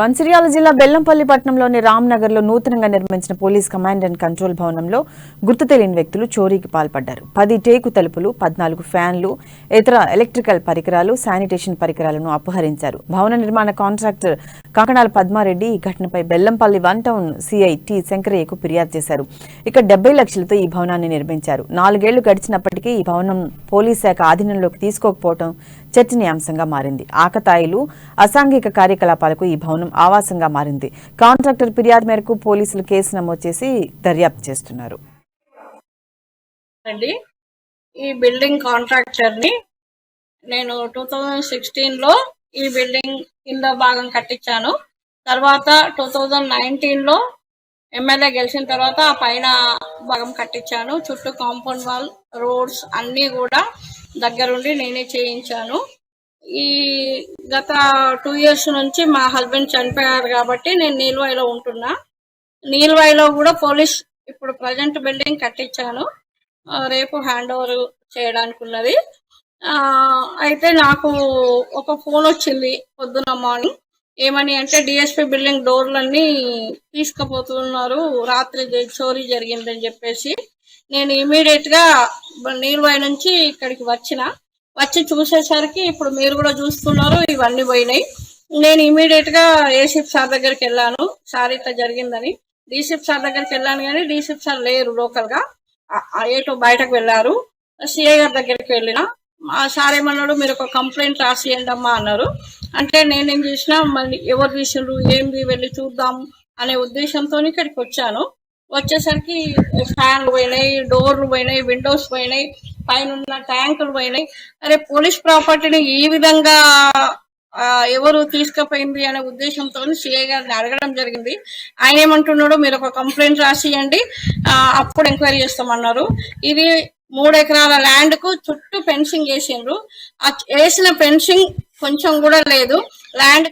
మంచిర్యాల జిల్లా బెల్లంపల్లి పట్టణంలోని రామ్నగర్లో నూతనంగా నిర్మించిన పోలీస్ కమాండ్ అండ్ కంట్రోల్ భవనంలో గుర్తు తెలియని వ్యక్తులు చోరీకి పాల్పడ్డారు. 10 టేకు తలుపులు, 14 ఫ్యాన్లు, ఇతర ఎలక్ట్రికల్ పరికరాలు, శానిటేషన్ పరికరాలను అపహరించారు. భవన నిర్మాణ కాంట్రాక్టర్ కాకణాల పద్మారెడ్డి ఈ ఘటనపై బెల్లంపల్లి 1 టౌన్ సిఐ టి శంకరయ్యకు ఫిర్యాదు చేశారు. ఇక 70 లక్షలతో ఈ భవనాన్ని నిర్మించారు. 4 ఏళ్లు గడిచినప్పటికీ ఈ భవనం పోలీస్ శాఖ ఆధీనంలోకి తీసుకోకపోవడం చర్చనీయాంశంగా మారింది. ఆకతాయిలు, అసాంఘిక కార్యకలాపాలకు ఈ భవనం ఆవాసంగా మారింది. కాంట్రాక్టర్ ఫిర్యాదు మేరకు పోలీసులు కేసు నమోదు చేసి దర్యాప్తు చేస్తున్నారు. ఈ బిల్డింగ్ కాంట్రాక్టర్ ని నేను 2016లో ఈ బిల్డింగ్ కింద భాగం కట్టించాను. తర్వాత 2019లో ఎమ్మెల్యే గెలిచిన తర్వాత ఆ పైన భాగం కట్టించాను. చుట్టూ కాంపౌండ్ వాల్, రోడ్స్ అన్నీ కూడా దగ్గరుండి నేనే చేయించాను. ఈ గత 2 ఇయర్స్ నుంచి మా హస్బెండ్ చనిపోయారు కాబట్టి నేను నీల్వాయిలో ఉంటున్నా. నీల్వాయిలో కూడా పోలీస్ ఇప్పుడు ప్రజెంట్ బిల్డింగ్ కట్టించాను. రేపు హ్యాండ్ ఓవర్ చేయడానికి ఉన్నది. అయితే నాకు ఒక ఫోన్ వచ్చింది పొద్దున మార్నింగ్. ఏమని అంటే డిఎస్పీ బిల్డింగ్ డోర్లన్నీ తీసుకుపోతున్నారు, రాత్రి చోరీ జరిగిందని చెప్పేసి నేను ఇమీడియట్ గా నీల్వాయి నుంచి ఇక్కడికి వచ్చి చూసేసరికి ఇప్పుడు మీరు కూడా చూస్తున్నారు, ఇవన్నీ పోయినాయి. నేను ఇమీడియట్ గా ఏసీపీ సార్ దగ్గరికి వెళ్ళాను. సార్ ఇట్లా జరిగిందని. డీసీపీ సార్ దగ్గరికి వెళ్ళాను కానీ డీసీపీ సార్ లేరు, లోకల్ గా ఏటో బయటకు వెళ్ళారు. సిఐ గారి దగ్గరికి వెళ్ళిన సార్ ఏమన్నాడు, మీరు ఒక కంప్లైంట్ రాసియండి అమ్మా అన్నారు. అంటే నేనేం చేసినా మళ్ళీ ఎవరు తీసిండ్రు ఏంది వెళ్ళి చూద్దాం అనే ఉద్దేశంతో ఇక్కడికి వచ్చాను. వచ్చేసరికి ఫ్యాన్లు పోయినాయి, డోర్లు పోయినాయి, విండోస్ పోయినాయి, పైన ట్యాంకులు పోయినాయి. అరే పోలీస్ ప్రాపర్టీని ఈ విధంగా ఎవరు తీసుకుపోయింది అనే ఉద్దేశంతో సిఐ గారిని అడగడం జరిగింది. ఆయన ఏమంటున్నాడు, మీరు ఒక కంప్లైంట్ రాసియండి, అప్పుడు ఎంక్వైరీ చేస్తామన్నారు. ఇది 3 ఎకరాల ల్యాండ్ కు చుట్టూ ఫెన్సింగ్ వేసిండ్రు. వేసిన ఫెన్సింగ్ కొంచెం కూడా లేదు. ల్యాండ్